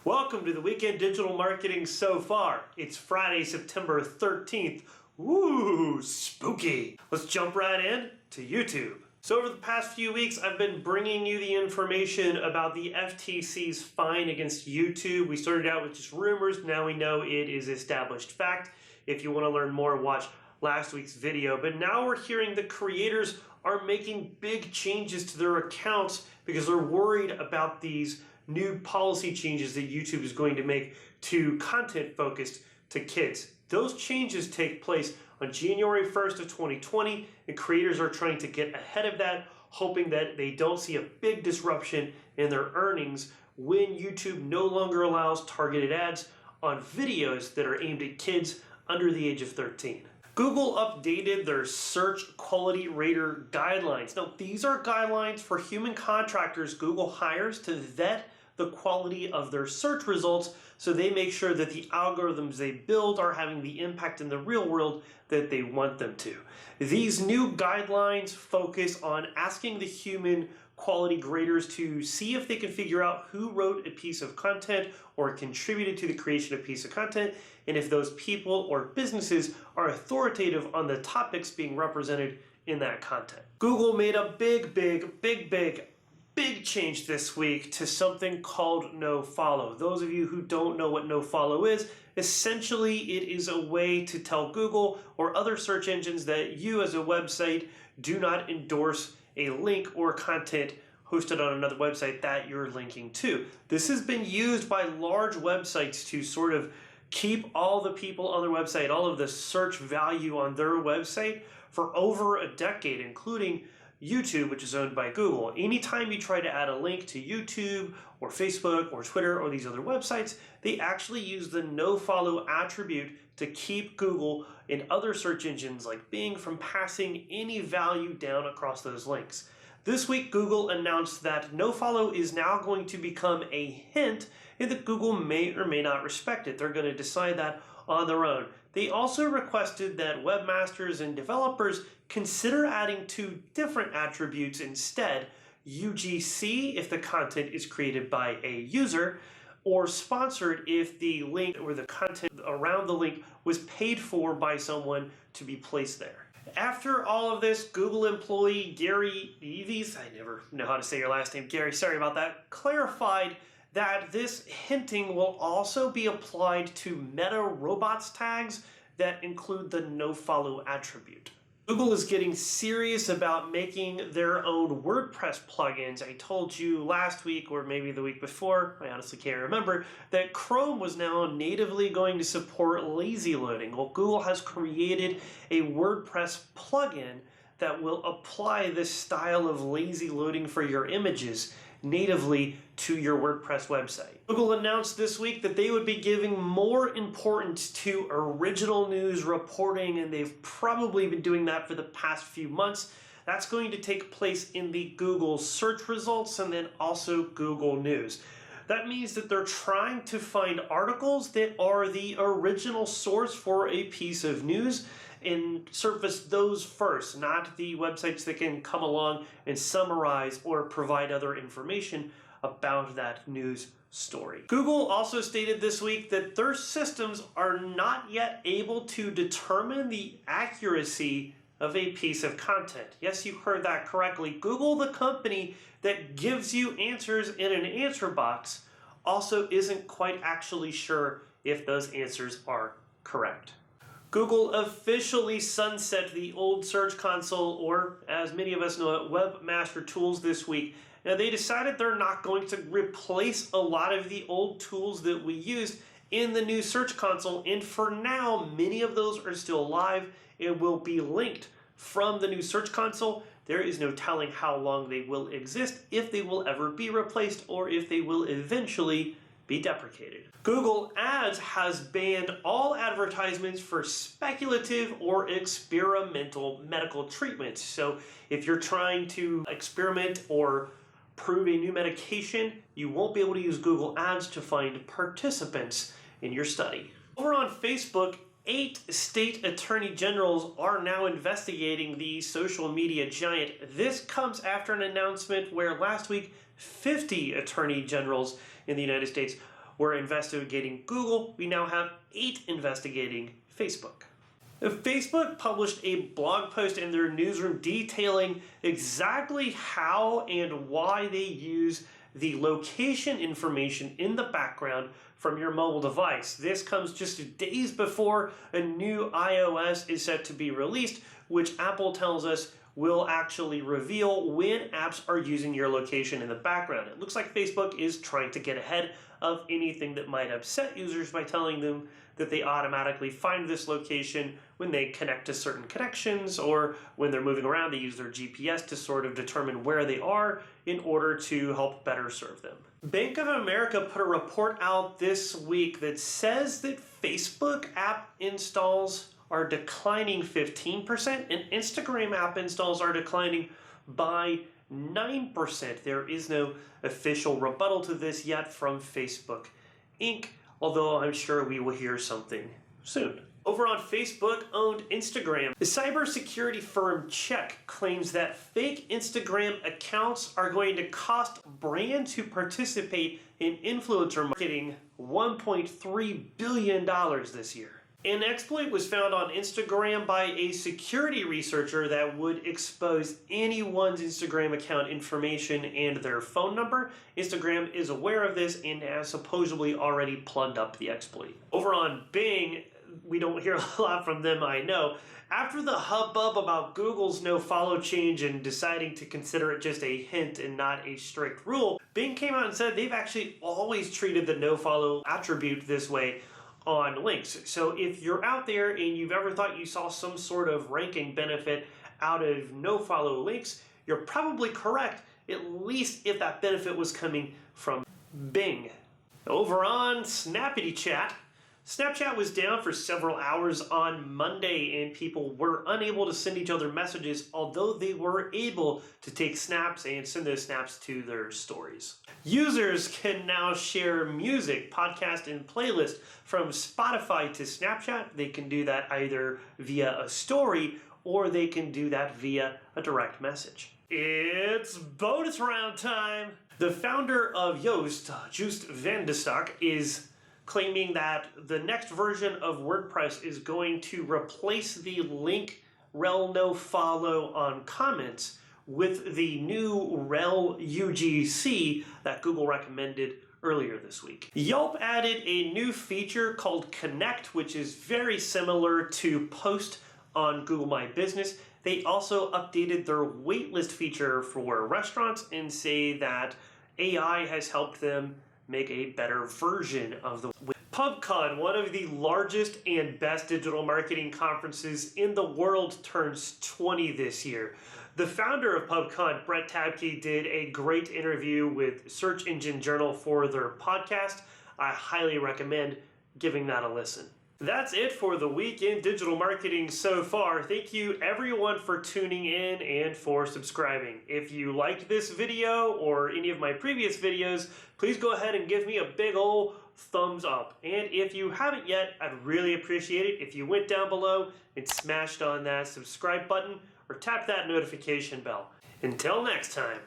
Welcome to the Weekend Digital Marketing So Far. It's Friday, September 13th. Woo, spooky. Let's jump right in to YouTube. So over the past few weeks, I've been bringing you the information about the FTC's fine against YouTube. We started out with just rumors. Now we know it is established fact. If you want to learn more, watch last week's video. But now we're hearing the creators are making big changes to their accounts because they're worried about these new policy changes that YouTube is going to make to content focused to kids. Those changes take place on January 1st of 2020, and creators are trying to get ahead of that, hoping that they don't see a big disruption in their earnings when YouTube no longer allows targeted ads on videos that are aimed at kids under the age of 13. Google updated their search quality rater guidelines. Now, these are guidelines for human contractors Google hires to vet the quality of their search results so they make sure that the algorithms they build are having the impact in the real world that they want them to. These new guidelines focus on asking the human quality graders to see if they can figure out who wrote a piece of content or contributed to the creation of a piece of content, and if those people or businesses are authoritative on the topics being represented in that content. Google made a big change this week to something called Nofollow. Those of you who don't know what Nofollow is, essentially it is a way to tell Google or other search engines that you as a website do not endorse a link or content hosted on another website that you're linking to. This has been used by large websites to sort of keep all the people on their website, all of the search value on their website for over a decade, including YouTube, which is owned by Google. Anytime you try to add a link to YouTube or Facebook or Twitter or these other websites, they actually use the nofollow attribute to keep Google and other search engines like Bing from passing any value down across those links. This week, Google announced that nofollow is now going to become a hint and that Google may or may not respect it. They're going to decide that on their own. They also requested that webmasters and developers consider adding two different attributes instead: UGC if the content is created by a user, or sponsored if the link or the content around the link was paid for by someone to be placed there. After all of this, Google employee Gary Eves, I never know how to say your last name, Gary, sorry about that, clarified that this hinting will also be applied to Meta robots tags that include the nofollow attribute. Google is getting serious about making their own WordPress plugins. I told you last week, or maybe the week before, I honestly can't remember, that Chrome was now natively going to support lazy loading. Well, Google has created a WordPress plugin that will apply this style of lazy loading for your images natively to your WordPress website. Google announced this week that they would be giving more importance to original news reporting, and they've probably been doing that for the past few months. That's going to take place in the Google search results and then also Google News. That means that they're trying to find articles that are the original source for a piece of news and surface those first, not the websites that can come along and summarize or provide other information about that news story. Google also stated this week that their systems are not yet able to determine the accuracy of a piece of content. Yes, you heard that correctly. Google, the company that gives you answers in an answer box, also isn't quite actually sure if those answers are correct. Google officially sunset the old Search Console, or as many of us know it, Webmaster Tools this week. Now, they decided they're not going to replace a lot of the old tools that we used in the new Search Console, and for now, many of those are still live and will be linked from the new Search Console. There is no telling how long they will exist, if they will ever be replaced, or if they will eventually be deprecated. Google Ads has banned all advertisements for speculative or experimental medical treatments. So if you're trying to experiment or prove a new medication, you won't be able to use Google Ads to find participants in your study. Over on Facebook, 8 state attorney generals are now investigating the social media giant. This comes after an announcement where last week 50 attorney generals in the United States were investigating Google, we now have 8 investigating Facebook. Facebook published a blog post in their newsroom detailing exactly how and why they use the location information in the background from your mobile device. This comes just days before a new iOS is set to be released, which Apple tells us will actually reveal when apps are using your location in the background. It looks like Facebook is trying to get ahead of anything that might upset users by telling them that they automatically find this location when they connect to certain connections, or when they're moving around, they use their GPS to sort of determine where they are in order to help better serve them. Bank of America put a report out this week that says that Facebook app installs are declining 15% and Instagram app installs are declining by 9%. There is no official rebuttal to this yet from Facebook Inc., although I'm sure we will hear something soon. Over on Facebook-owned Instagram, the cybersecurity firm Check claims that fake Instagram accounts are going to cost brands who participate in influencer marketing $1.3 billion this year. An exploit was found on Instagram by a security researcher that would expose anyone's Instagram account information and their phone number. Instagram is aware of this and has supposedly already plugged up the exploit. Over on Bing, we don't hear a lot from them, I know. After the hubbub about Google's nofollow change and deciding to consider it just a hint and not a strict rule, Bing came out and said they've actually always treated the nofollow attribute this way on links. So if you're out there and you've ever thought you saw some sort of ranking benefit out of nofollow links, you're probably correct, at least if that benefit was coming from Bing. Over on Snappity Chat, Snapchat was down for several hours on Monday and people were unable to send each other messages, although they were able to take snaps and send those snaps to their stories. Users can now share music, podcast, and playlist from Spotify to Snapchat. They can do that either via a story or they can do that via a direct message. It's bonus round time! The founder of Yoast, Joost van de Stok, is claiming that the next version of WordPress is going to replace the link rel nofollow on comments with the new rel UGC that Google recommended earlier this week. Yelp added a new feature called Connect, which is very similar to Post on Google My Business. They also updated their waitlist feature for restaurants and say that AI has helped them make a better version of the PubCon, one of the largest and best digital marketing conferences in the world, turns 20 this year. The founder of PubCon, Brett Tabke, did a great interview with Search Engine Journal for their podcast. I highly recommend giving that a listen. That's it for the week in digital marketing so far. Thank you everyone for tuning in and for subscribing. If you liked this video or any of my previous videos, please go ahead and give me a big ol' thumbs up. And if you haven't yet, I'd really appreciate it if you went down below and smashed on that subscribe button or tap that notification bell. Until next time.